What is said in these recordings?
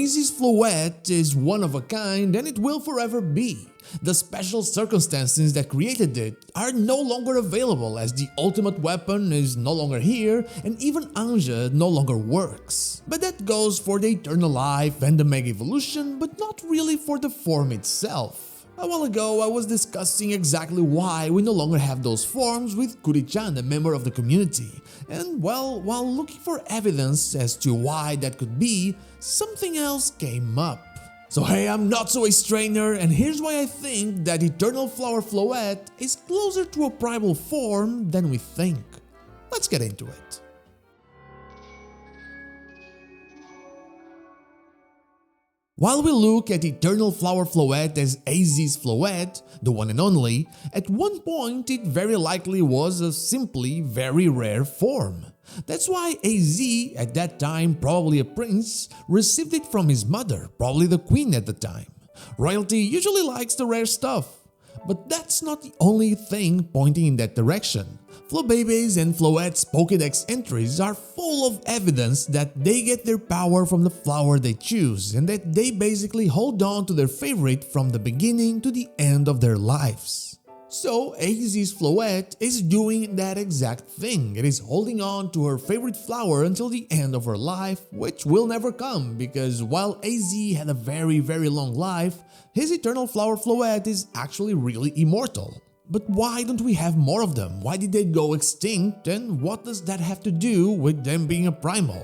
AZ's Floette is one of a kind and it will forever be. The special circumstances that created it are no longer available as the ultimate weapon is no longer here and even Anja no longer works. But that goes for the Eternal Life and the Mega Evolution, but not really for the form itself. A while ago I was discussing exactly why we no longer have those forms with Kuri-chan, a member of the community, and well, while looking for evidence as to why that could be, something else came up. So hey, I'm notsoAceTrainer, and here's why I think that Eternal Flower Floette is closer to a primal form than we think. Let's get into it. While we look at Eternal Flower Floette as AZ's Floette, the one and only, at one point it very likely was a simply very rare form. That's why AZ, at that time probably a prince, received it from his mother, probably the queen at the time. Royalty usually likes the rare stuff. But that's not the only thing pointing in that direction. Flobaby's and Floette's Pokédex entries are full of evidence that they get their power from the flower they choose and that they basically hold on to their favorite from the beginning to the end of their lives. So AZ's Floette is doing that exact thing. It is holding on to her favorite flower until the end of her life, which will never come because while AZ had a very long life, his Eternal Flower Floette is actually really immortal. But why don't we have more of them? Why did they go extinct, and what does that have to do with them being a primal?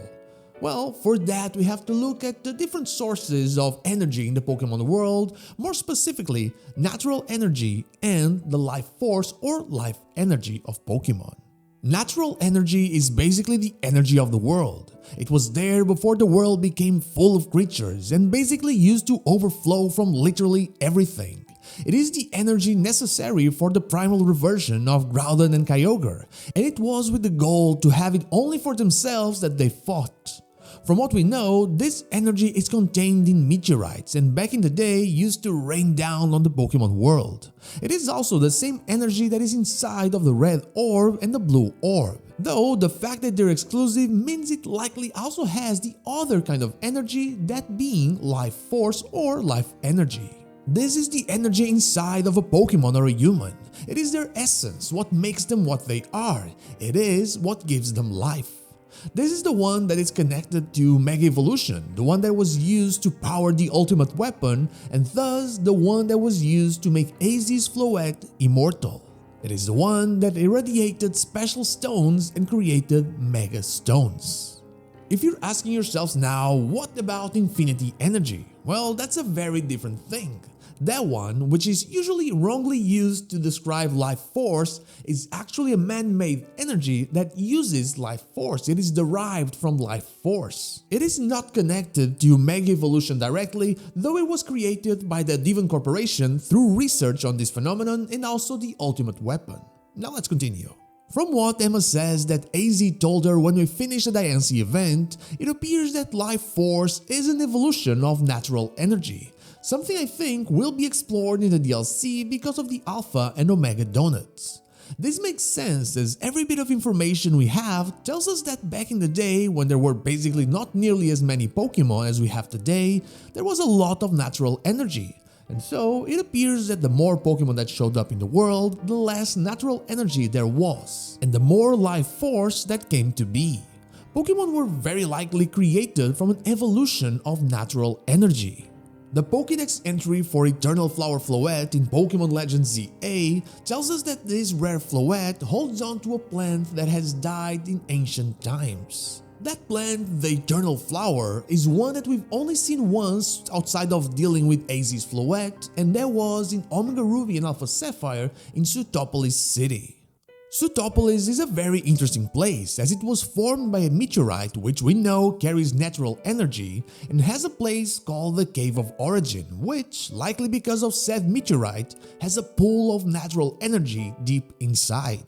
Well, for that we have to look at the different sources of energy in the Pokemon world, more specifically natural energy and the life force or life energy of Pokemon. Natural energy is basically the energy of the world. It was there before the world became full of creatures and basically used to overflow from literally everything. It is the energy necessary for the primal reversion of Groudon and Kyogre, and it was with the goal to have it only for themselves that they fought. From what we know, this energy is contained in meteorites and back in the day used to rain down on the Pokemon world. It is also the same energy that is inside of the red orb and the blue orb. Though the fact that they're exclusive means it likely also has the other kind of energy, that being life force or life energy. This is the energy inside of a Pokemon or a human. It is their essence, what makes them what they are. It is what gives them life. This is the one that is connected to Mega Evolution, the one that was used to power the ultimate weapon, and thus the one that was used to make AZ's Floette immortal. It is the one that irradiated special stones and created Mega Stones. If you're asking yourselves now, what about Infinity Energy? Well, that's a very different thing. That one, which is usually wrongly used to describe life force, is actually a man-made energy that uses life force. It is derived from life force. It is not connected to Mega Evolution directly, though it was created by the Divan Corporation through research on this phenomenon and also the ultimate weapon. Now let's continue. From what Emma says that AZ told her when we finished the Diancie event, it appears that life force is an evolution of natural energy. Something I think will be explored in the DLC because of the Alpha and Omega Donuts. This makes sense as every bit of information we have tells us that back in the day, when there were basically not nearly as many Pokemon as we have today, there was a lot of natural energy. And so it appears that the more Pokemon that showed up in the world, the less natural energy there was, and the more life force that came to be. Pokemon were very likely created from an evolution of natural energy. The Pokédex entry for Eternal Flower Floette in Pokemon Legends ZA tells us that this rare Floette holds on to a plant that has died in ancient times. That plant, the Eternal Flower, is one that we've only seen once outside of dealing with AZ's Floette, and that was in Omega Ruby and Alpha Sapphire in Sootopolis City. Sootopolis is a very interesting place as it was formed by a meteorite which we know carries natural energy and has a place called the Cave of Origin, which, likely because of said meteorite, has a pool of natural energy deep inside.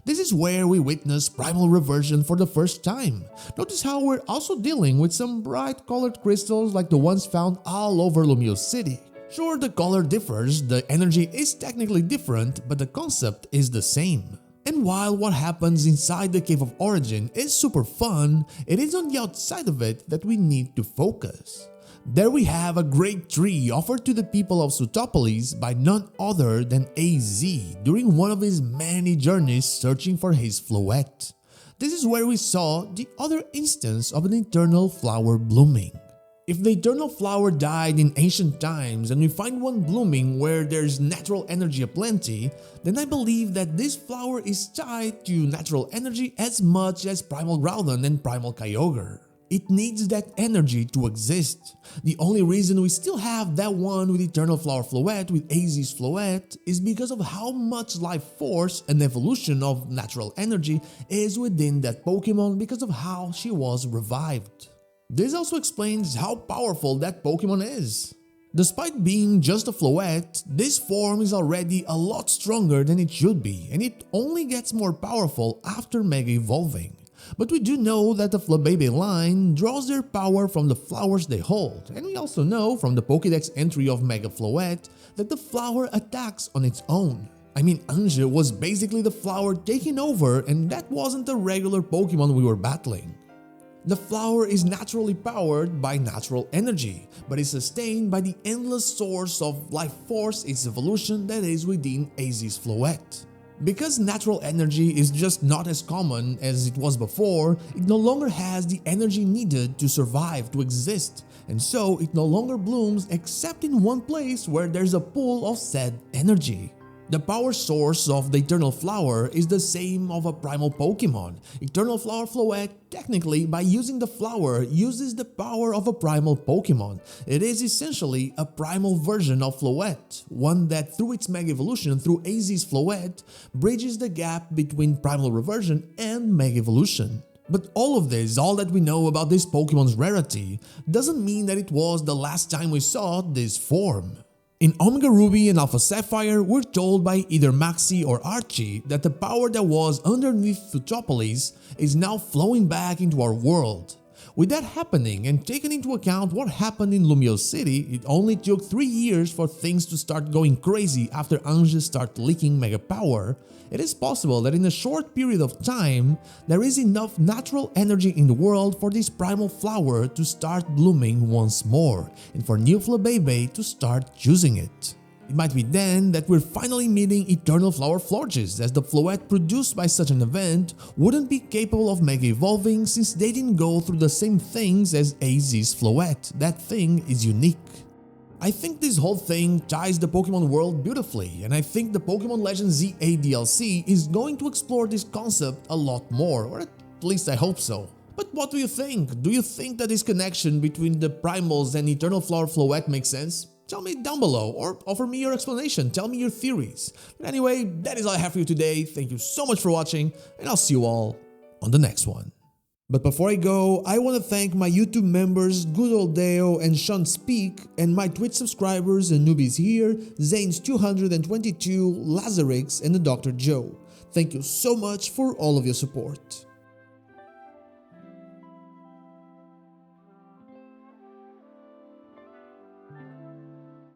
This is where we witness primal reversion for the first time. Notice how we're also dealing with some bright colored crystals like the ones found all over Lumiose City. Sure, the color differs, the energy is technically different, but the concept is the same. And while what happens inside the Cave of Origin is super fun, it is on the outside of it that we need to focus. There we have a great tree offered to the people of Sootopolis by none other than AZ during one of his many journeys searching for his Floette. This is where we saw the other instance of an eternal flower blooming. If the eternal flower died in ancient times and we find one blooming where there's natural energy aplenty, then I believe that this flower is tied to natural energy as much as Primal Groudon and Primal Kyogre. It needs that energy to exist. The only reason we still have that one with Eternal Flower Floette with AZ's Floette is because of how much life force and evolution of natural energy is within that Pokemon because of how she was revived. This also explains how powerful that Pokemon is. Despite being just a Floette, this form is already a lot stronger than it should be, and it only gets more powerful after Mega Evolving. But we do know that the Flabébé line draws their power from the flowers they hold, and we also know from the Pokédex entry of Mega Floette that the flower attacks on its own. I mean, Ange was basically the flower taking over, and that wasn't a regular Pokemon we were battling. The flower is naturally powered by natural energy, but is sustained by the endless source of life force its evolution that is within AZ's Floette. Because natural energy is just not as common as it was before, it no longer has the energy needed to survive, to exist, and so it no longer blooms except in one place where there's a pool of said energy. The power source of the Eternal Flower is the same of a Primal Pokémon. Eternal Flower Floette, technically, by using the flower, uses the power of a Primal Pokémon. It is essentially a primal version of Floette, one that through its Mega Evolution through AZ's Floette, bridges the gap between Primal Reversion and Mega Evolution. But all of this, all that we know about this Pokémon's rarity, doesn't mean that it was the last time we saw this form. In Omega Ruby and Alpha Sapphire, we're told by either Maxie or Archie that the power that was underneath Sootopolis is now flowing back into our world. With that happening and taking into account what happened in Lumiose City, it only took 3 years for things to start going crazy after Ange started leaking mega power. It is possible that in a short period of time, there is enough natural energy in the world for this primal flower to start blooming once more, and for new Flabébé to start choosing it. It might be then that we're finally meeting Eternal Flower Floorges, as the Floette produced by such an event wouldn't be capable of Mega Evolving since they didn't go through the same things as AZ's Floette. That thing is unique. I think this whole thing ties the Pokemon world beautifully, and I think the Pokemon Legends ZA DLC is going to explore this concept a lot more, or at least I hope so. But what do you think? Do you think that this connection between the Primals and Eternal Flower Floette makes sense? Tell me down below, or offer me your explanation, tell me your theories. But anyway, that is all I have for you today. Thank you so much for watching, and I'll see you all on the next one. But before I go, I want to thank my YouTube members Good Old Deo and Sean Speak, and my Twitch subscribers and newbies here, Zanes222, Lazarix, and the Dr. Joe. Thank you so much for all of your support.